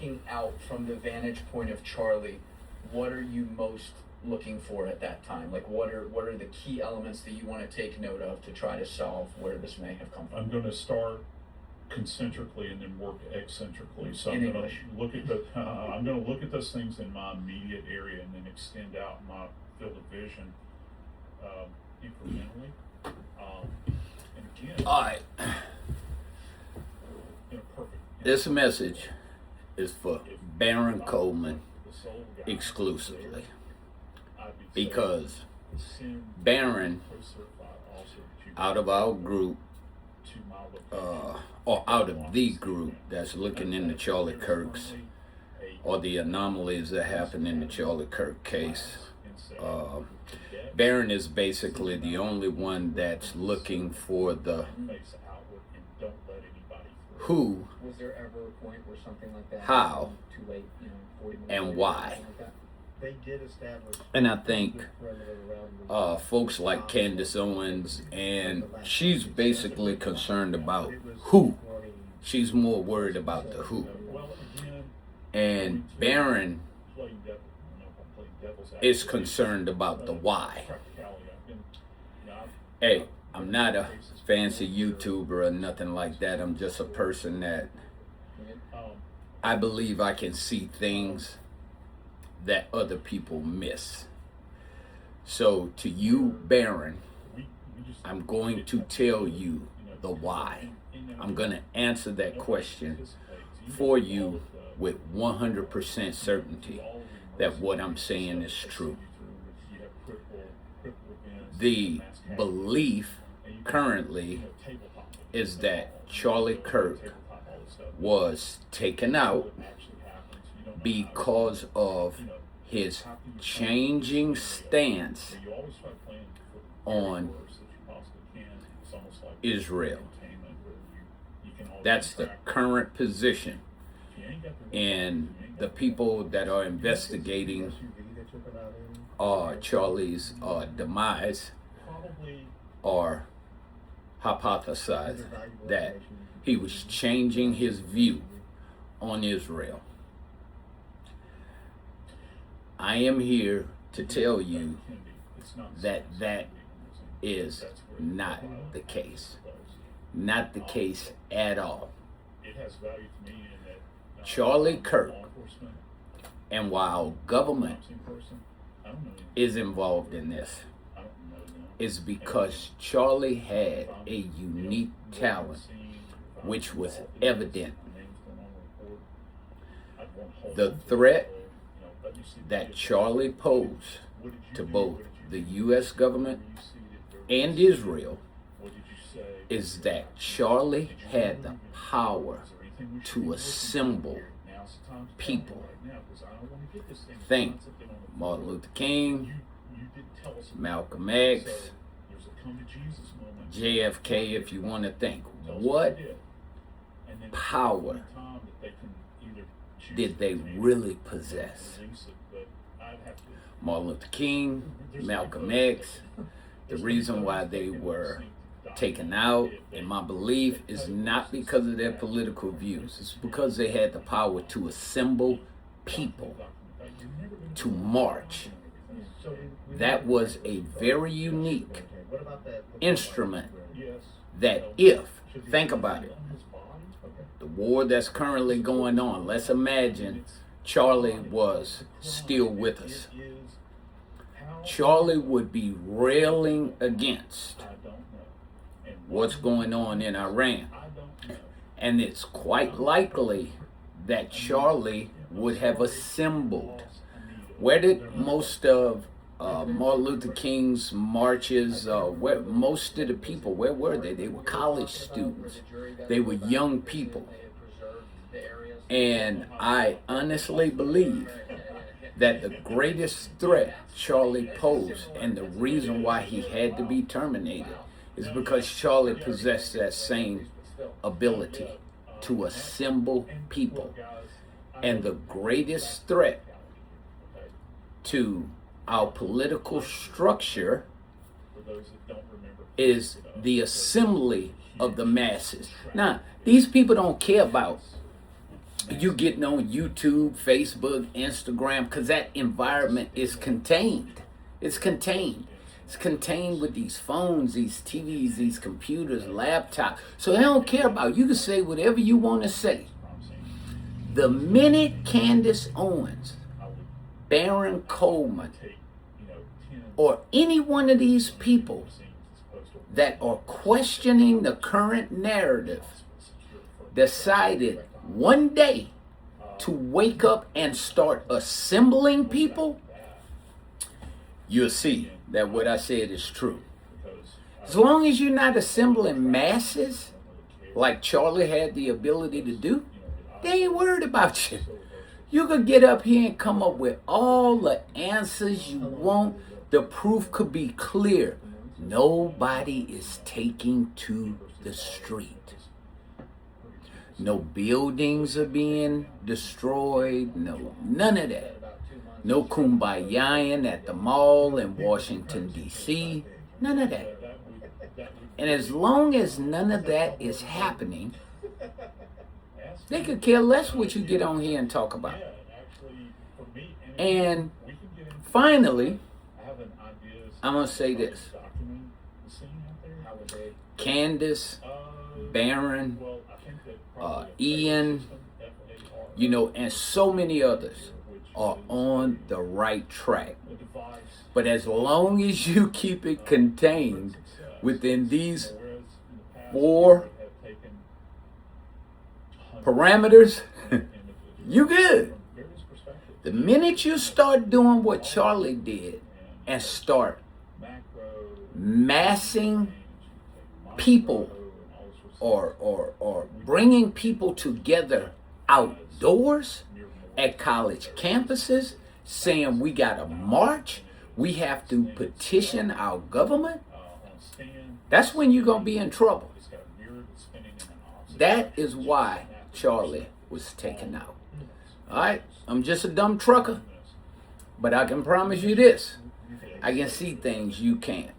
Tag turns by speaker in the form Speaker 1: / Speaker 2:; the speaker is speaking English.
Speaker 1: Looking out from the vantage point of Charlie, what are you most looking for at that time? Like, what are the key elements that you want to take note of to try to solve where this may have come from?
Speaker 2: I'm going to start concentrically and then work eccentrically. So
Speaker 1: In
Speaker 2: I'm going
Speaker 1: English.
Speaker 2: to look at I'm going to look at those things in my immediate area and then extend out my field of vision incrementally. And again,
Speaker 3: All right.
Speaker 2: in a perfect.
Speaker 3: This message is for
Speaker 2: if
Speaker 3: Baron Coleman
Speaker 2: the soul guy
Speaker 3: exclusively
Speaker 2: I'd be
Speaker 3: because
Speaker 2: sin
Speaker 3: Baron,
Speaker 2: post-certified also that you
Speaker 3: out of our group,
Speaker 2: to my location.
Speaker 3: or out of the group that's looking into Charlie Kirk's or the anomalies that happened in the Charlie Kirk case, Barron is basically the only one that's looking for the
Speaker 2: Face outward and don't let anybody through.
Speaker 3: who
Speaker 1: Was there ever a point where something like that
Speaker 3: How?
Speaker 1: too late, 40 minutes
Speaker 3: and
Speaker 1: later,
Speaker 3: why.
Speaker 1: something like that?
Speaker 4: They did establish
Speaker 3: And I think
Speaker 4: perimeter around the
Speaker 3: folks like Candace Owens, and she's basically concerned about who. She's more worried about the who.
Speaker 2: Well, again,
Speaker 3: And Barron
Speaker 2: playing devil, I'm playing devil's
Speaker 3: is
Speaker 2: advocate.
Speaker 3: concerned about the why.
Speaker 2: Practicality. I've been,
Speaker 3: Hey, I'm not a fancy YouTuber or nothing like that. I'm just a person that
Speaker 2: um,
Speaker 3: I believe I can see things that other people miss. So to you, Baron,
Speaker 2: we just
Speaker 3: I'm going to tell you the why. I'm going to answer that question for you with 100% certainty that what I'm saying is true. The belief currently is that Charlie Kirk was taken out because of his changing stance on Israel. That's the current position. And the people that are investigating Charlie's demise are hypothesizing that he was changing his view on Israel. I am here to tell you that that is not the case. Not the case at all.
Speaker 2: it has value to me in that
Speaker 3: Charlie Kirk,
Speaker 2: law enforcement,
Speaker 3: and while government
Speaker 2: in person, I don't know anything.
Speaker 3: is involved in this,
Speaker 2: I don't know them.
Speaker 3: is because Charlie had a unique talent which was evident. The threat that Charlie posed to both the U.S. government and Israel is that Charlie had the power to assemble people. Think Martin Luther King, Malcolm X, JFK, if you want to think. What power did they really possess? Martin Luther King, Malcolm X, the reason why they were taken out, in my belief, is not because of their political views. It's because they had the power to assemble people to march. That was a very unique instrument that think about it, the war that's currently going on, let's imagine Charlie was still with us. Charlie would be railing against what's going on in Iran. And it's quite likely that Charlie would have assembled. Where did most of Martin Luther King's marches, where most of the people, where were they? They were college students. They were young people. And I honestly believe that the greatest threat Charlie posed and the reason why he had to be terminated is because Charlie possessed that same ability to assemble people. And the greatest threat to our political structure is the assembly of the masses. Now, these people don't care about you getting on YouTube, Facebook, Instagram, because that environment is contained. It's contained. It's contained with these phones, these TVs, these computers, laptops. So they don't care about. You can say whatever you want to say. The minute Candace Owens, Baron Coleman, or any one of these people that are questioning the current narrative decided one day to wake up and start assembling people, you'll see that what I said is true. As long as you're not assembling masses like Charlie had the ability to do, they ain't worried about you. You could get up here and come up with all the answers you want. The proof could be clear. Nobody is taking to the street. No buildings are being destroyed. No, none of that. No kumbayaing at the mall in Washington, D.C. None of that. And as long as none of that is happening, they could care less what you get on here and talk about. And finally, I'm going to say this. Candace, Baron, Ian, and so many others are on the right track. But as long as you keep it contained within these 4 parameters, you good. The minute you start doing what Charlie did and start massing people or bringing people together outdoors at college campuses, saying we got to march, we have to petition our government, that's when you're going to be in trouble. That is why Charlie was taken out. All right, I'm just a dumb trucker, but I can promise you this. I can see things you can't.